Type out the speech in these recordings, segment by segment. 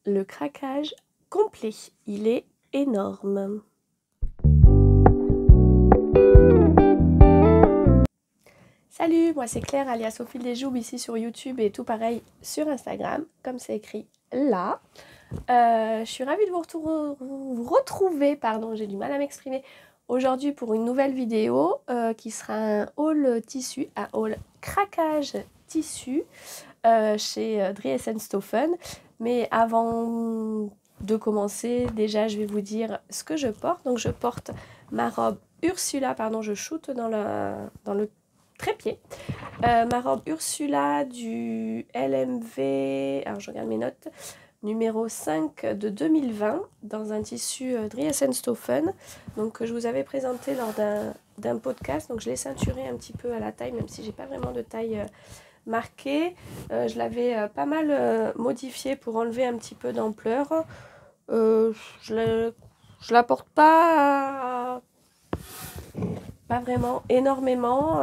le craquage complet. Il est énorme. Salut, moi c'est Claire alias Au Fil des Joues ici sur YouTube et tout pareil sur Instagram, comme c'est écrit là. Je suis ravie de vous retrouver, pardon, j'ai du mal à m'exprimer, aujourd'hui pour une nouvelle vidéo qui sera un haul tissu, un haul craquage tissu chez Dries & Stoffen. Mais avant de commencer, déjà je vais vous dire ce que je porte. Donc je porte ma robe Ursula, pardon, je shoote dans le trépied. Ma robe Ursula du LMV, alors je regarde mes notes, numéro 5 de 2020 dans un tissu Dries & Stoffen, donc que je vous avais présenté lors d'un podcast. Donc je l'ai ceinturé un petit peu à la taille, même si j'ai pas vraiment de taille marquée. Je l'avais pas mal modifié pour enlever un petit peu d'ampleur. Je la porte pas vraiment énormément.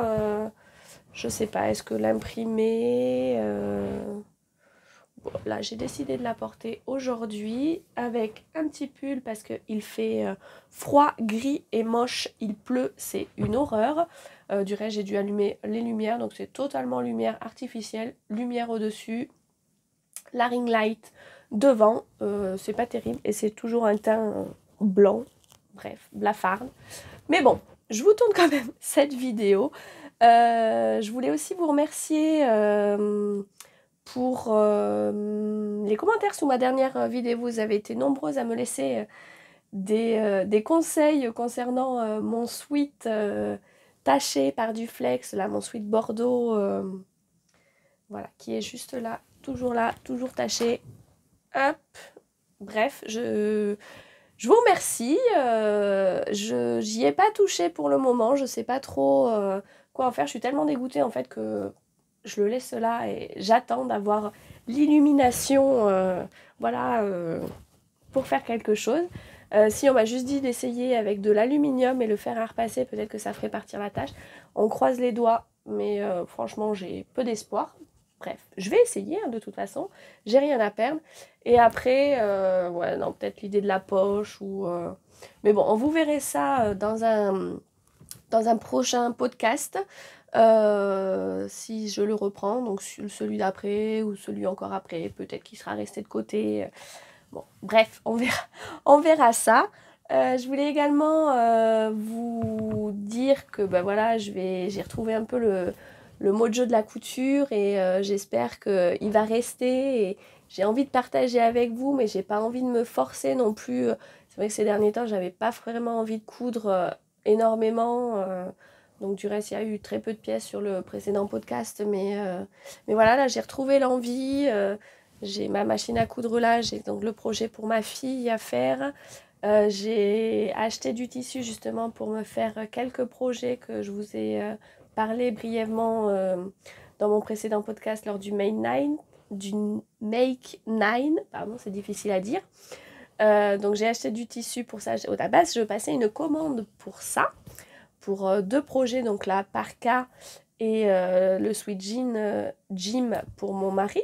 Je sais pas, est-ce que l'imprimer bon, là j'ai décidé de la porter aujourd'hui avec un petit pull parce qu'il fait froid, gris et moche, il pleut, c'est une horreur. Du reste j'ai dû allumer les lumières, donc c'est totalement lumière artificielle, lumière au-dessus, la ring light devant, c'est pas terrible et c'est toujours un teint blanc, bref, blafarde. Mais bon, je vous tourne quand même cette vidéo. Je voulais aussi vous remercier pour les commentaires sous ma dernière vidéo. Vous avez été nombreuses à me laisser des conseils concernant mon sweat taché par du flex, là, mon sweat Bordeaux, voilà, qui est juste là, toujours taché. Hop, bref, je vous remercie. J'y ai pas touché pour le moment, je sais pas trop quoi en faire. Je suis tellement dégoûtée en fait que je le laisse là et j'attends d'avoir l'illumination voilà, pour faire quelque chose. Si on m'a juste dit d'essayer avec de l'aluminium et le fer à repasser, peut-être que ça ferait partir la tâche. On croise les doigts, mais franchement j'ai peu d'espoir. Bref, je vais essayer de toute façon, j'ai rien à perdre. Et après, ouais, non, peut-être l'idée de la poche ou... Mais bon, vous verrez ça dans un prochain podcast. Si je le reprends, donc celui d'après ou celui encore après, peut-être qu'il sera resté de côté. Bon, bref, on verra ça. Je voulais également vous dire que ben voilà, j'ai retrouvé un peu le mojo de la couture et j'espère qu'il va rester. Et j'ai envie de partager avec vous, mais j'ai pas envie de me forcer non plus. C'est vrai que ces derniers temps, j'avais pas vraiment envie de coudre énormément. Donc du reste, il y a eu très peu de pièces sur le précédent podcast, mais voilà, là j'ai retrouvé l'envie. J'ai ma machine à coudre là, j'ai donc le projet pour ma fille à faire. J'ai acheté du tissu justement pour me faire quelques projets que je vous ai parlé brièvement dans mon précédent podcast lors du Make 9, pardon, c'est difficile à dire. Donc j'ai acheté du tissu pour ça. À la base, je passais une commande pour ça, pour deux projets, donc la parka et le sweat jean Jim pour mon mari.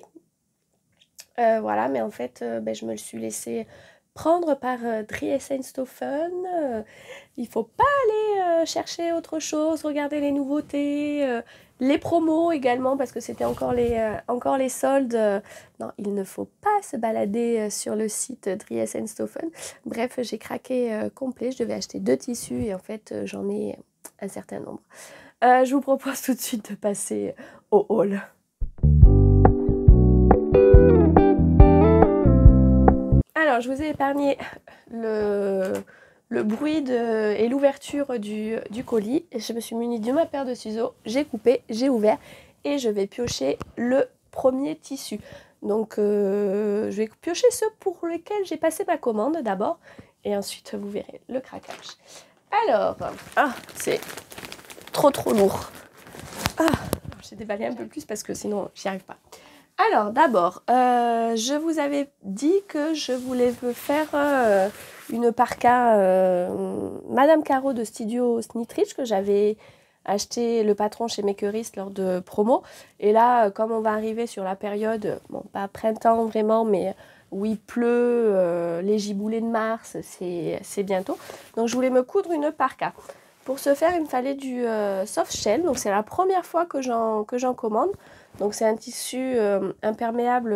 Voilà, mais en fait, je me le suis laissé prendre par Dries & Stoffen. Il faut pas aller chercher autre chose, regarder les nouveautés, les promos également, parce que c'était encore les soldes. Non, il ne faut pas se balader sur le site Dries & Stoffen. Bref, j'ai craqué complet. Je devais acheter 2 tissus et en fait, j'en ai un certain nombre. Je vous propose tout de suite de passer au haul. Alors, je vous ai épargné le bruit et l'ouverture du colis. Je me suis munie de ma paire de ciseaux, j'ai coupé, j'ai ouvert et je vais piocher le premier tissu. Donc, je vais piocher ceux pour lesquels j'ai passé ma commande d'abord et ensuite vous verrez le craquage. Alors, c'est trop lourd. J'ai déballé un peu plus parce que sinon j'y arrive pas. Alors d'abord, je vous avais dit que je voulais faire une parka Madame Caro de Studio Snitrich que j'avais acheté le patron chez Makerist lors de promo. Et là, comme on va arriver sur la période, bon pas printemps vraiment, mais où il pleut, les giboulées de mars, c'est bientôt. Donc je voulais me coudre une parka. Pour ce faire, il me fallait du soft shell. Donc c'est la première fois que j'en commande. Donc c'est un tissu imperméable,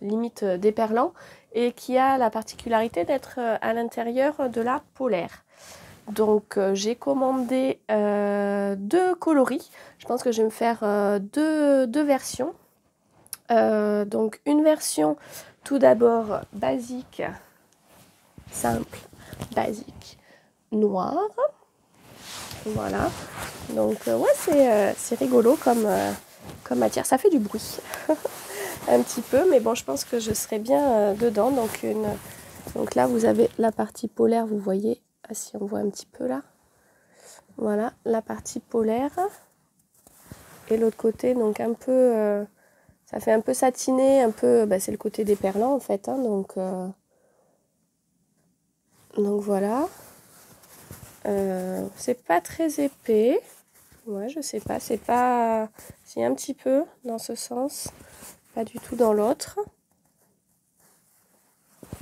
limite déperlant, et qui a la particularité d'être à l'intérieur de la polaire. Donc j'ai commandé 2 coloris. Je pense que je vais me faire deux versions. Donc une version tout d'abord basique, simple, basique, noire. Voilà. Donc ouais, c'est rigolo comme matière. Ça fait du bruit un petit peu, mais bon, je pense que je serai bien dedans. Donc là, vous avez la partie polaire, vous voyez. Ah, si on voit un petit peu là. Voilà, la partie polaire. Et l'autre côté, donc un peu... ça fait un peu satiné, un peu... c'est le côté déperlant en fait. Hein, donc voilà. C'est pas très épais. Ouais, je sais pas. C'est pas... C'est un petit peu dans ce sens. Pas du tout dans l'autre.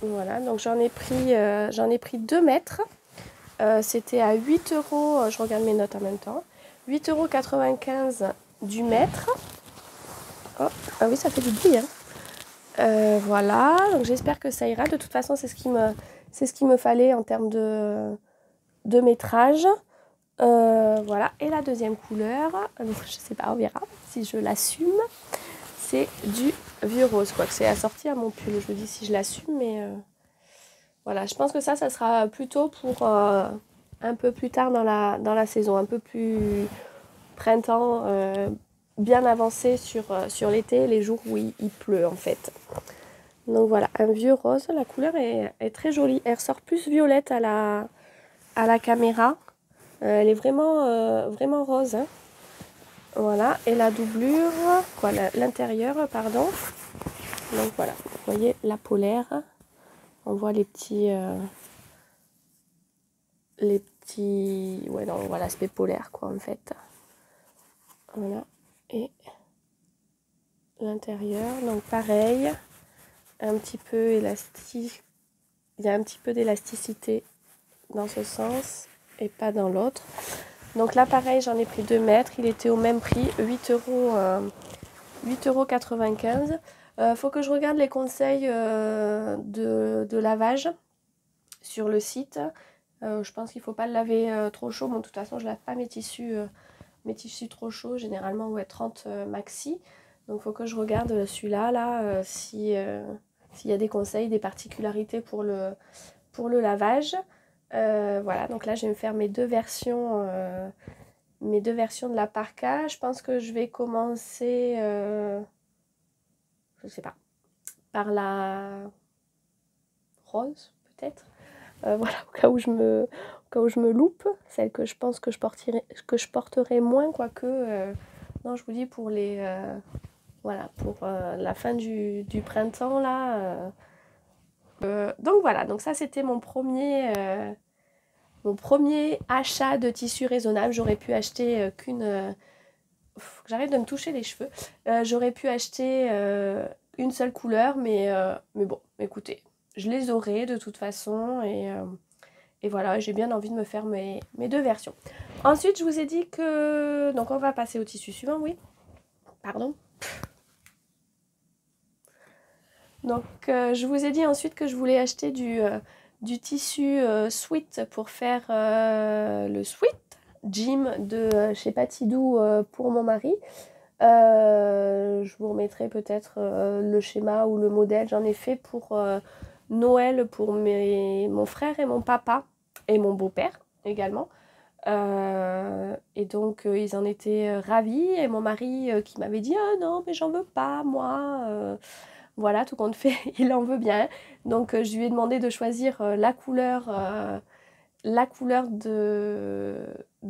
Voilà, donc j'en ai pris 2 mètres. C'était à 8 €, je regarde mes notes en même temps. 8,95 € du mètre. Oh, ah oui, ça fait du bruit. Hein. Voilà, donc j'espère que ça ira. De toute façon, c'est ce qu'il me fallait en termes de métrage. Voilà, et la deuxième couleur, donc je sais pas, on verra si je l'assume. C'est du vieux rose, quoi, que c'est assorti à mon pull. Je me dis si je l'assume, mais voilà, je pense que ça sera plutôt pour un peu plus tard dans la saison, un peu plus printemps, bien avancé sur l'été, les jours où il pleut en fait. Donc voilà, un vieux rose, la couleur est très jolie. Elle ressort plus violette à la caméra. Elle est vraiment rose. Hein. Voilà, et la doublure, l'intérieur, pardon. Donc voilà, vous voyez la polaire. On voit les petits... ouais, non, on voit l'aspect polaire, quoi, en fait. Voilà, et l'intérieur, donc pareil, un petit peu élastique. Il y a un petit peu d'élasticité dans ce sens et pas dans l'autre. Donc là, pareil, j'en ai pris 2 mètres. Il était au même prix, 8,95 €. Faut que je regarde les conseils de lavage sur le site. Je pense qu'il ne faut pas le laver trop chaud. Bon, de toute façon, je ne lave pas mes tissus trop chauds. Généralement, ouais, 30 maxi. Donc, il faut que je regarde celui-là, là, s'il y a des conseils, des particularités pour le lavage. Voilà, donc là, je vais me faire mes deux versions de la parka. Je pense que je vais commencer, je sais pas, par la rose, peut-être. Voilà, au cas où je me loupe, celle que je pense que je porterai moins, quoique, non, je vous dis pour voilà, pour la fin du printemps, là. Donc voilà, donc ça c'était mon premier achat de tissu raisonnable. J'aurais pu acheter j'arrête de me toucher les cheveux. J'aurais pu acheter une seule couleur, mais bon, écoutez, je les aurai de toute façon, et voilà, j'ai bien envie de me faire mes 2 versions. Ensuite, je vous ai dit que... Donc, on va passer au tissu suivant, oui. Pardon. Donc, je vous ai dit ensuite que je voulais acheter du tissu sweat pour faire le sweat gym de chez Patidou pour mon mari. Je vous remettrai peut-être le schéma ou le modèle. J'en ai fait pour Noël pour mon frère et mon papa et mon beau-père également. Et donc ils en étaient ravis, et mon mari qui m'avait dit ah non mais j'en veux pas moi, voilà, tout compte fait il en veut bien, donc je lui ai demandé de choisir la couleur de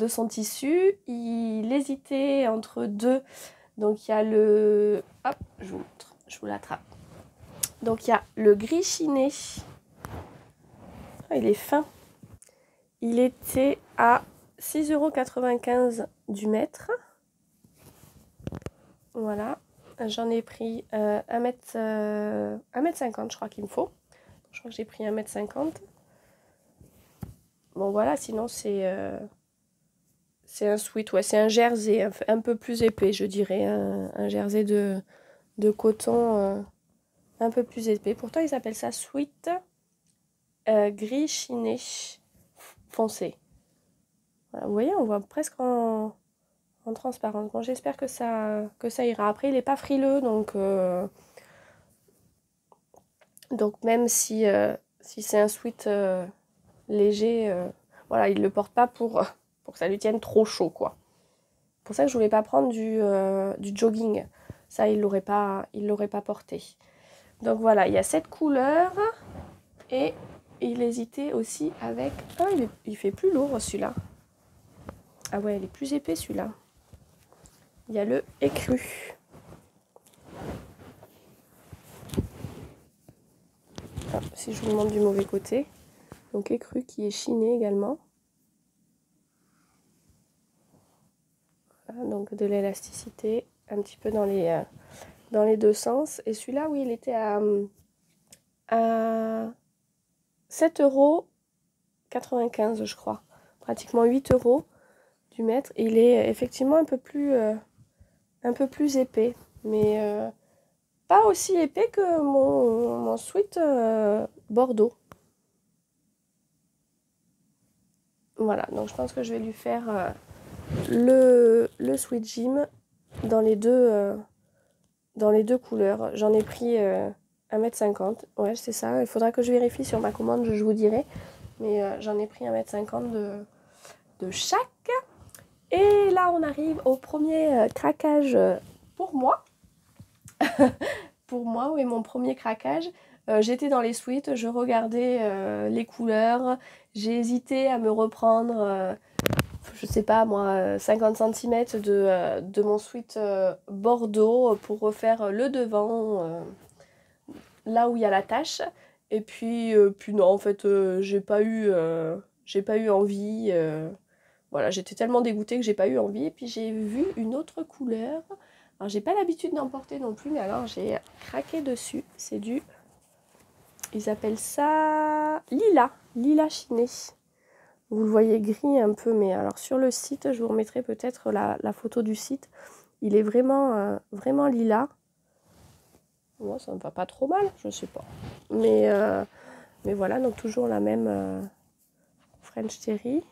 son tissu. Il hésitait entre 2, donc il y a hop, je vous montre, je vous l'attrape. Donc il y a le gris chiné, il est fin, il était à 6,95 € du mètre. Voilà. J'en ai pris 1m50, je crois qu'il me faut. Je crois que j'ai pris 1m50. Bon voilà, sinon c'est un sweat, ouais, c'est un jersey un peu plus épais, je dirais. Un jersey de coton un peu plus épais. Pourtant, ils appellent ça sweat gris chiné foncé. Voilà, vous voyez, on voit presque en transparence. Bon, j'espère que ça ira. Après, il n'est pas frileux, donc même si c'est un sweat léger, voilà, il ne le porte pas pour que ça lui tienne trop chaud, quoi. C'est pour ça que je voulais pas prendre du jogging. Ça, il l'aurait pas porté. Donc voilà, il y a cette couleur. Et il hésitait aussi avec... Ah, il fait plus lourd celui-là. Ah ouais, il est plus épais celui-là. Il y a le écru. Ah, si je vous montre du mauvais côté. Donc écru qui est chiné également. Voilà, donc de l'élasticité un petit peu dans les deux sens. Et celui-là, oui, il était à 7,95 € je crois. Pratiquement 8 € du mètre. Et il est effectivement un peu plus épais. Mais pas aussi épais que mon sweat Bordeaux. Voilà, donc je pense que je vais lui faire le sweat gym dans les deux couleurs. J'en ai pris 1m50. Ouais, c'est ça. Il faudra que je vérifie sur ma commande, je vous dirai. Mais j'en ai pris 1m50 de chaque. Et là, on arrive au premier craquage pour moi. Pour moi, oui, mon premier craquage. J'étais dans les suites, je regardais les couleurs. J'ai hésité à me reprendre, je sais pas moi, 50 cm de mon sweat Bordeaux pour refaire le devant, là où il y a la tache. Et puis non, en fait, j'ai pas eu envie. Voilà, j'étais tellement dégoûtée que j'ai pas eu envie. Et puis j'ai vu une autre couleur. Alors j'ai pas l'habitude d'en porter non plus, mais alors j'ai craqué dessus. C'est ils appellent ça lilas chiné. Vous le voyez gris un peu, mais alors sur le site, je vous remettrai peut-être la photo du site. Il est vraiment, vraiment lilas. Moi, ça me va pas trop mal, je sais pas. Mais voilà, donc toujours la même French Terry.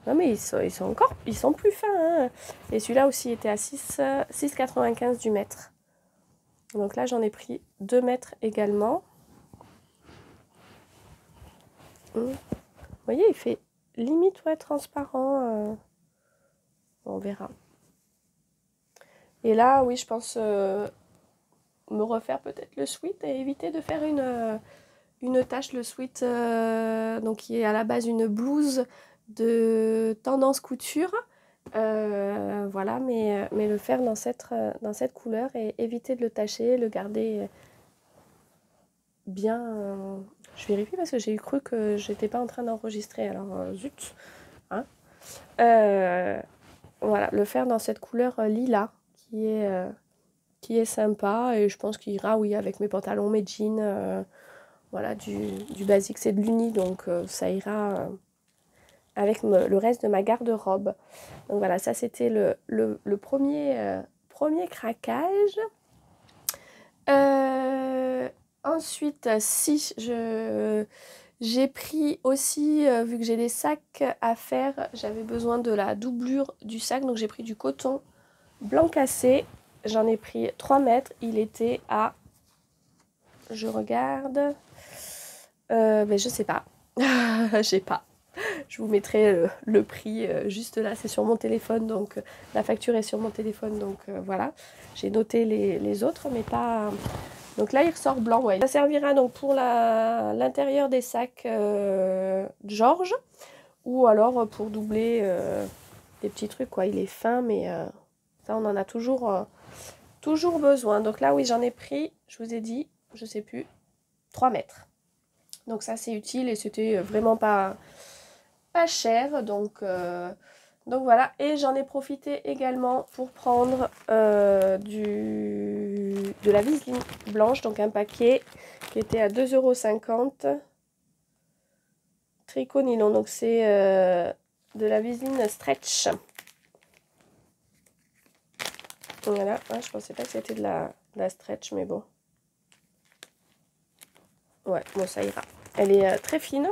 Non mais ils sont plus fins. Hein. Et celui-là aussi était à 6,95 du mètre. Donc là, j'en ai pris 2 mètres également. Vous voyez, il fait limite transparent. On verra. Et là, oui, je pense me refaire peut-être le sweat et éviter de faire une tache. Le sweat, donc qui est à la base une blouse de tendance couture. Voilà, mais le faire dans cette couleur et éviter de le tacher, le garder bien. Je vérifie parce que j'ai cru que j'étais pas en train d'enregistrer, alors zut. Hein. Voilà, le faire dans cette couleur lilas qui est sympa et je pense qu'il ira, oui, avec mes pantalons, mes jeans, voilà, du basique, c'est de l'uni, donc ça ira avec le reste de ma garde-robe. Donc voilà, ça c'était le premier craquage. Ensuite, si j'ai pris aussi, vu que j'ai des sacs à faire, j'avais besoin de la doublure du sac, donc j'ai pris du coton blanc cassé. J'en ai pris 3 mètres, il était à, je regarde, mais je sais pas, j'ai pas. Je vous mettrai le prix juste là, c'est sur mon téléphone, donc la facture est sur mon téléphone, donc voilà. J'ai noté les autres, mais pas... Donc là, il ressort blanc, ouais. Ça servira donc pour l'intérieur des sacs Georges, ou alors pour doubler des petits trucs, quoi. Il est fin, mais ça, on en a toujours besoin. Donc là, oui, j'en ai pris, je vous ai dit, je sais plus, 3 mètres. Donc ça, c'est utile et c'était vraiment pas cher, donc Donc voilà, et j'en ai profité également pour prendre de la viseline blanche, donc un paquet qui était à 2,50 €. Tricot nylon, donc c'est de la viseline stretch. Voilà, ah, je pensais pas que c'était de la stretch, mais bon. Ouais, bon, ça ira. Elle est très fine.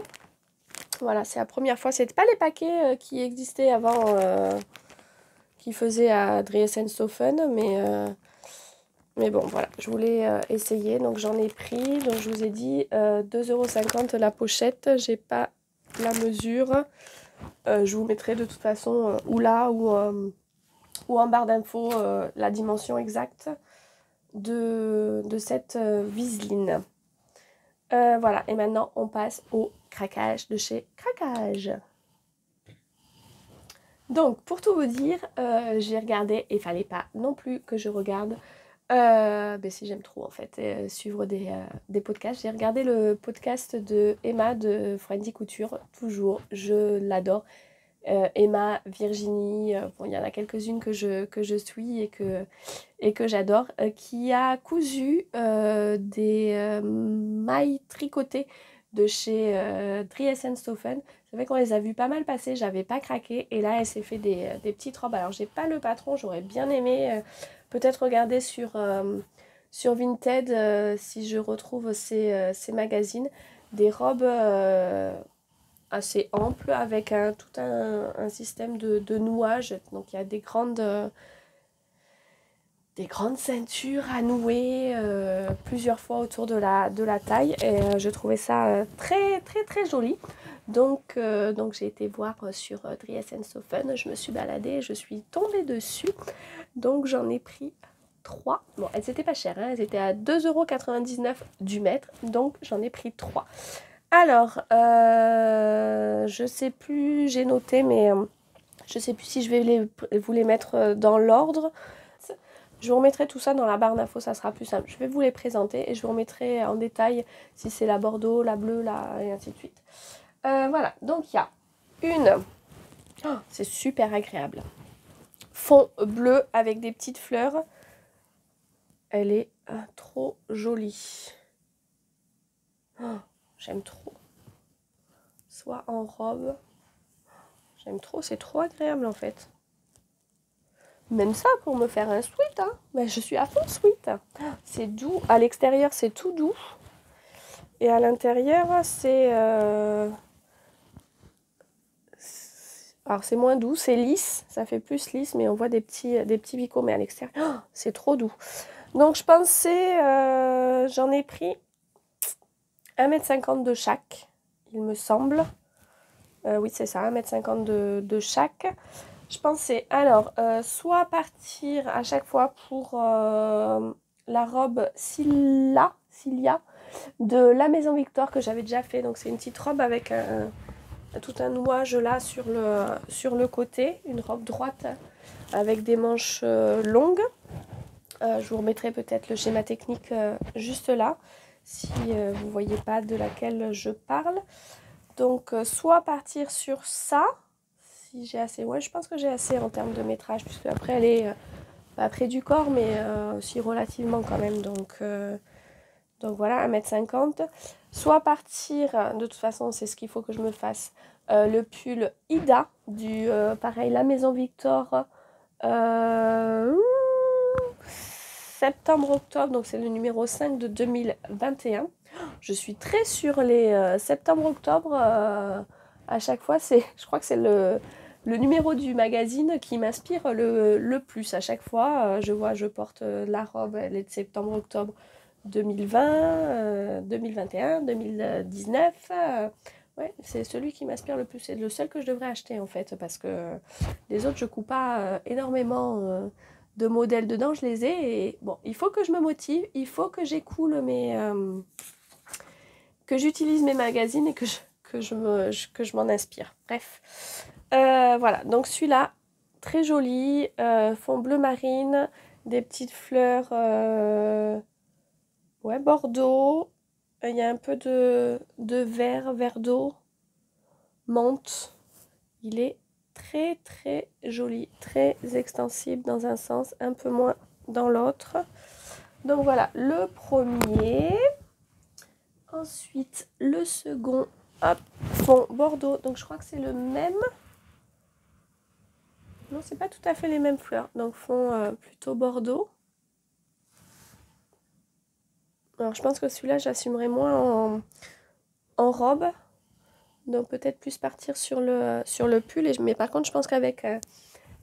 Voilà, c'est la première fois. C'était pas les paquets qui existaient avant, qui faisaient à Driessenstoffen, mais bon, voilà, je voulais essayer. Donc j'en ai pris, donc je vous ai dit 2,50 € la pochette. J'ai pas la mesure. Je vous mettrai de toute façon ou là ou en barre d'infos la dimension exacte de cette viseline. Voilà, et maintenant on passe au craquage de chez Craquage. Donc pour tout vous dire, j'ai regardé, et il fallait pas non plus que je regarde, ben si j'aime trop en fait suivre des podcasts. J'ai regardé le podcast de Emma de Friendly Couture, toujours, je l'adore. Emma, Virginie, bon, il y en a quelques-unes que je suis et que j'adore, qui a cousu des mailles tricotées de chez Driessenstoffen. C'est vrai qu'on les a vues pas mal passer, j'avais pas craqué, et là elle s'est fait des petites robes. Alors j'ai pas le patron, j'aurais bien aimé peut-être regarder sur Vinted si je retrouve ces magazines, des robes assez ample avec tout un système de nouage. Donc il y a des grandes ceintures à nouer plusieurs fois autour de la taille, et je trouvais ça très très très joli. Donc j'ai été voir sur Driessenstoffen, je me suis baladée, je suis tombée dessus, donc j'en ai pris 3. Bon, elles étaient pas chères, hein, elles étaient à 2,99 € du mètre, donc j'en ai pris 3. Alors, je sais plus, j'ai noté, mais je sais plus si je vais vous les mettre dans l'ordre. Je vous remettrai tout ça dans la barre d'infos, ça sera plus simple. Je vais vous les présenter et je vous remettrai en détail si c'est la bordeaux, la bleue, et ainsi de suite. Voilà, donc il y a une, oh, c'est super agréable, fond bleu avec des petites fleurs. Elle est trop jolie. Oh, j'aime trop. Soit en robe. J'aime trop, c'est trop agréable en fait. Même ça pour me faire un sweat, hein. Mais je suis à fond sweat. C'est doux, à l'extérieur c'est tout doux. Et à l'intérieur c'est... alors c'est moins doux, c'est lisse, ça fait plus lisse, mais on voit des petits picots. Mais à l'extérieur, oh, c'est trop doux. Donc je pensais, j'en ai pris 1,50 m de chaque, il me semble. Oui c'est ça, 1,50 m de chaque. Je pensais alors soit partir à chaque fois pour la robe Cilia de la Maison Victor que j'avais déjà fait. Donc c'est une petite robe avec tout un nouage là sur le côté, une robe droite avec des manches longues. Je vous remettrai peut-être le schéma technique juste là si vous ne voyez pas de laquelle je parle. Donc soit partir sur ça. Si j'ai assez, ouais, je pense que j'ai assez en termes de métrage, puisque après elle est pas près du corps, mais aussi relativement quand même. Donc voilà, 1,50 m. Soit partir, de toute façon, c'est ce qu'il faut que je me fasse, le pull Ida, du pareil, la Maison Victor, septembre-octobre, donc c'est le numéro 5 de 2021. Je suis très sur les septembre-octobre. À chaque fois, je crois que c'est le numéro du magazine qui m'inspire le plus. À chaque fois, je porte la robe, elle est de septembre-octobre 2020, 2021, 2019. Ouais, c'est celui qui m'inspire le plus. C'est le seul que je devrais acheter en fait, parce que les autres, je coupe pas énormément de modèles dedans, je les ai. Et bon, il faut que je me motive, il faut que j'écoule que j'utilise mes magazines et que je m'en inspire. Bref, voilà. Donc celui-là, très joli, fond bleu marine, des petites fleurs, ouais, bordeaux. Il y a un peu de vert d'eau, menthe. Il est très très joli, très extensible dans un sens, un peu moins dans l'autre. Donc voilà, le premier. Ensuite, le second, hop, fond Bordeaux. Donc je crois que c'est le même. Non, c'est pas tout à fait les mêmes fleurs. Donc fond plutôt Bordeaux. Alors je pense que celui-là, j'assumerai moins en robe. Donc peut-être plus partir sur le pull. Mais par contre, je pense qu'avec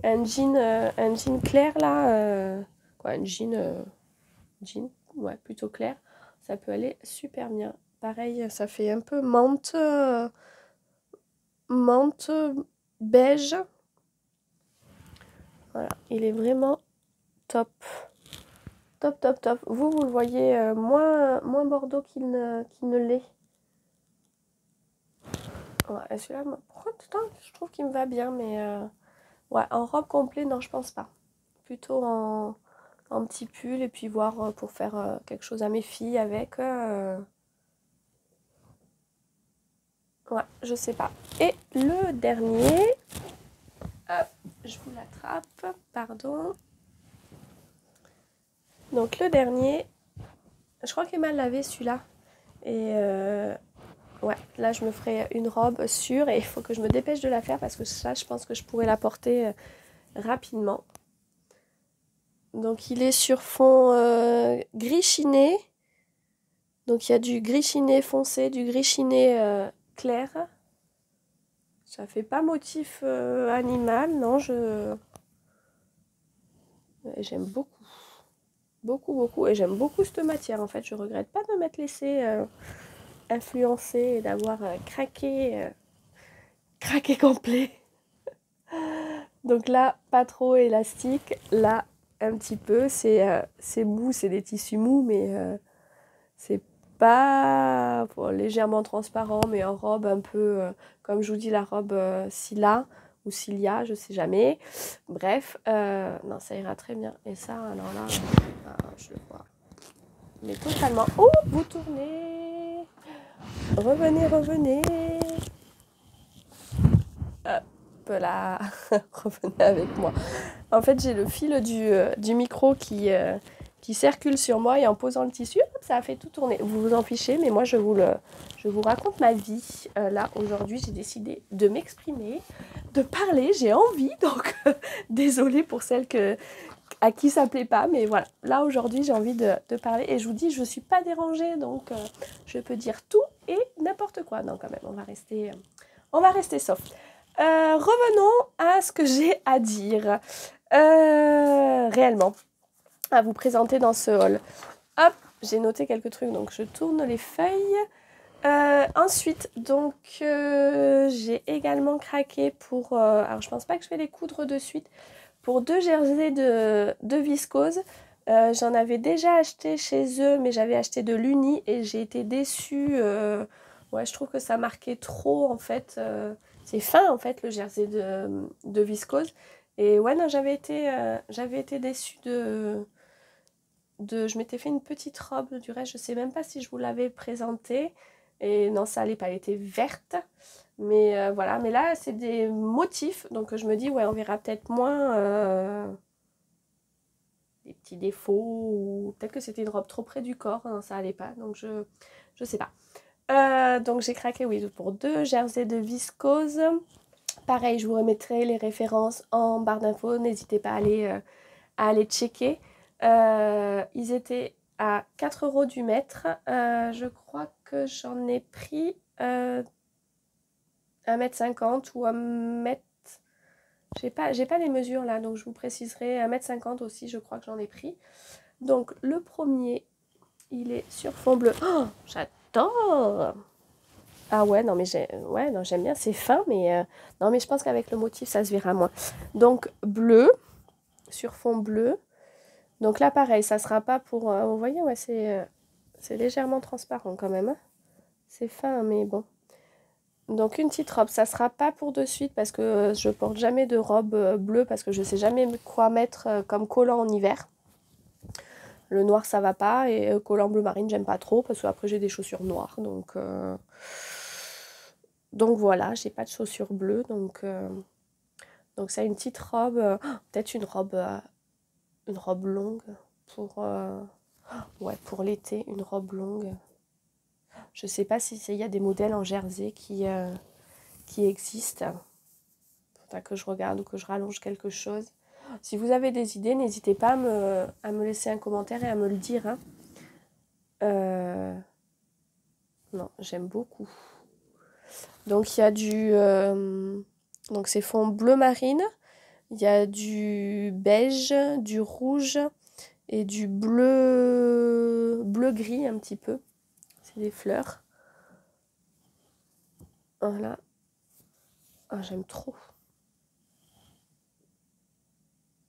un jean clair là, un jean, ouais, plutôt clair, ça peut aller super bien. Pareil, ça fait un peu menthe beige. Voilà, il est vraiment top. Top, top, top. Vous le voyez moins Bordeaux qu'il ne l'est. Ouais, celui-là, je trouve qu'il me va bien, mais ouais, en robe complète, non, je pense pas. Plutôt en petit pull et puis voir pour faire quelque chose à mes filles avec. Ouais, je sais pas. Et le dernier, hop, je vous l'attrape, pardon. Donc le dernier, je crois qu'Emma l'avait celui-là. Et ouais, là je me ferai une robe sûre et il faut que je me dépêche de la faire parce que ça, je pense que je pourrais la porter rapidement. Donc il est sur fond gris chiné. Donc il y a du gris chiné foncé, du gris chiné clair. Ça fait pas motif animal, non, j'aime beaucoup. Beaucoup, beaucoup. Et j'aime beaucoup cette matière en fait. Je regrette pas de m'être laissée influencer et d'avoir craqué complet. Donc là, pas trop élastique. Là, un petit peu. C'est mou, c'est des tissus mous, mais c'est pas légèrement transparent, mais en robe un peu, comme je vous dis, la robe Scylla ou Cilia, je sais jamais. Bref, non, ça ira très bien. Et ça, alors là, je le vois. Mais totalement. Oh, vous tournez. Revenez, revenez. Hop là. Revenez avec moi. En fait, j'ai le fil du micro qui circule sur moi et en posant le tissu, hop, ça a fait tout tourner. Vous vous en fichez, mais moi, je vous raconte ma vie. Là, aujourd'hui, j'ai décidé de m'exprimer, de parler. J'ai envie, donc désolée pour celles à qui ça plaît pas, mais voilà, là aujourd'hui j'ai envie de parler et je vous dis je suis pas dérangée, donc je peux dire tout et n'importe quoi. Non, quand même, on va rester soft. Revenons à ce que j'ai à dire réellement, à vous présenter dans ce haul. Hop, j'ai noté quelques trucs, donc je tourne les feuilles. Ensuite, donc j'ai également craqué pour alors je pense pas que je vais les coudre de suite. Pour 2 jerseys de viscose, j'en avais déjà acheté chez eux, mais j'avais acheté de l'uni et j'ai été déçue. Ouais, je trouve que ça marquait trop en fait. C'est fin en fait le jersey de viscose. Et ouais, non, j'avais été déçue je m'étais fait une petite robe du reste, je sais même pas si je vous l'avais présentée. Et non, ça allait pas, elle était verte. Mais voilà, mais là c'est des motifs, donc je me dis ouais, on verra peut-être moins des petits défauts, ou peut-être que c'était une robe trop près du corps, hein, ça allait pas, donc je sais pas. Donc j'ai craqué, oui, pour 2 jerseys de viscose. Pareil, je vous remettrai les références en barre d'infos, n'hésitez pas à aller checker. Ils étaient à 4 € du mètre. Je crois que j'en ai pris 1,50 m ou 1 m. J'ai pas les mesures là, donc je vous préciserai. 1,50 m aussi, je crois que j'en ai pris. Donc le premier, il est sur fond bleu. Oh, j'adore! Ah ouais, non mais j'aime bien, c'est fin, mais non mais je pense qu'avec le motif, ça se verra moins. Donc bleu, sur fond bleu. Donc là, pareil, ça sera pas pour... vous voyez, ouais, c'est légèrement transparent quand même. Hein. C'est fin, mais bon. Donc une petite robe, ça sera pas pour de suite parce que je porte jamais de robe bleue parce que je sais jamais quoi mettre comme collant en hiver. Le noir ça va pas et collant bleu marine j'aime pas trop parce que après j'ai des chaussures noires donc voilà, j'ai pas de chaussures bleues donc Donc c'est une petite robe, peut-être une robe longue ouais, pour l'été, une robe longue. Je sais pas si il y a des modèles en jersey qui existent. Faudra que je regarde ou que je rallonge quelque chose. Si vous avez des idées, n'hésitez pas à me laisser un commentaire et à me le dire. Hein. Non, j'aime beaucoup. Donc il y a donc c'est fond bleu marine. Il y a du beige, du rouge et du bleu gris un petit peu. C'est des fleurs. Voilà. Ah, j'aime trop.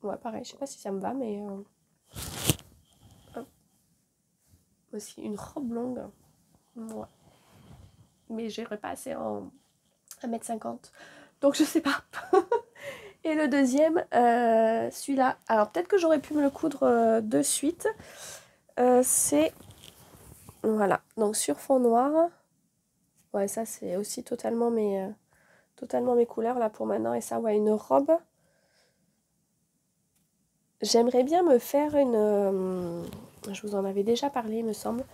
Ouais, pareil, je sais pas si ça me va, mais aussi une robe longue. Ouais. Mais j'irai pas assez en 1,50 m. Donc je sais pas. Et le deuxième, celui-là. Alors peut-être que j'aurais pu me le coudre de suite. C'est... Voilà. Donc sur fond noir. Ouais, ça c'est aussi totalement mes couleurs là pour maintenant. Et ça, ouais, une robe. J'aimerais bien me faire je vous en avais déjà parlé, il me semble.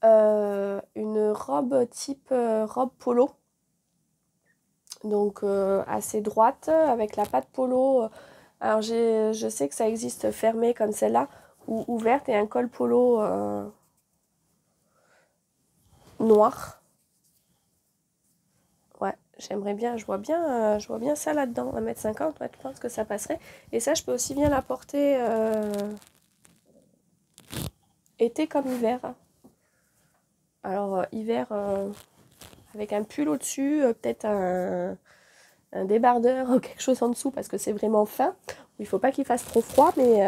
Une robe type robe polo. Donc assez droite, avec la patte polo. Alors je sais que ça existe fermée comme celle-là, ou ouverte et un col polo noir. Ouais, j'aimerais bien, je vois bien ça là-dedans, 1,50 m, ouais, je pense que ça passerait. Et ça, je peux aussi bien la porter été comme hiver. Alors hiver avec un pull au-dessus, peut-être un débardeur ou quelque chose en dessous parce que c'est vraiment fin. Il faut pas qu'il fasse trop froid, mais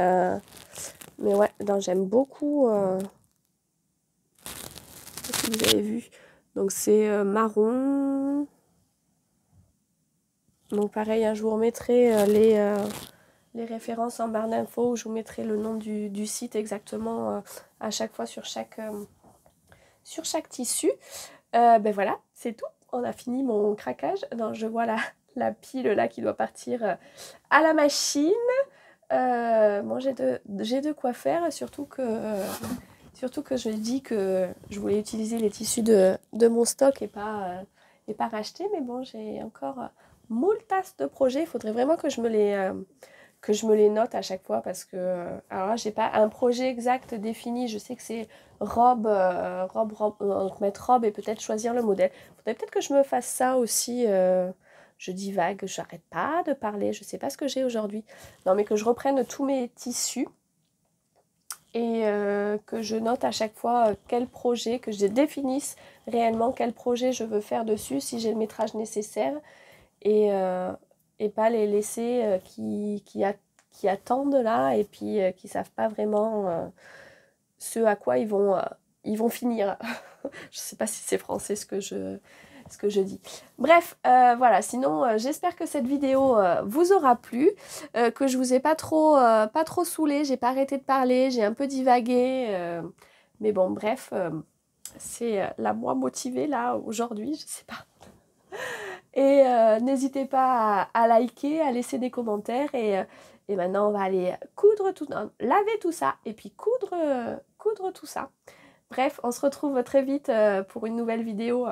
ouais, j'aime beaucoup. Si vous avez vu. Donc c'est marron. Donc pareil, hein, je vous remettrai les références en barre d'infos. Je vous mettrai le nom du site exactement à chaque fois sur chaque tissu. Ben voilà, c'est tout. On a fini mon craquage. Non, je vois la pile là qui doit partir à la machine. Bon, j'ai de quoi faire, surtout que je dis que je voulais utiliser les tissus de mon stock et pas racheter. Mais bon, j'ai encore moult tasses de projets. Il faudrait vraiment que je me les note à chaque fois parce que alors là, j'ai pas un projet exact défini. Je sais que c'est robe, donc mettre robe et peut-être choisir le modèle. Il faudrait peut-être que je me fasse ça aussi. Je divague, j'arrête pas de parler. Je sais pas ce que j'ai aujourd'hui. Non, mais que je reprenne tous mes tissus et que je note à chaque fois quel projet, que je définisse réellement quel projet je veux faire dessus, si j'ai le métrage nécessaire, et pas les laisser qui attendent là, et puis qui savent pas vraiment ce à quoi ils vont finir. Je sais pas si c'est français ce que je dis. Bref, voilà, sinon j'espère que cette vidéo vous aura plu, que je vous ai pas trop saoulé, j'ai pas arrêté de parler, j'ai un peu divagué, mais bon, bref, c'est la moi motivée là aujourd'hui, je sais pas. Et n'hésitez pas à liker, à laisser des commentaires, et maintenant on va aller coudre tout, non, laver tout ça et puis coudre tout ça. Bref, on se retrouve très vite pour une nouvelle vidéo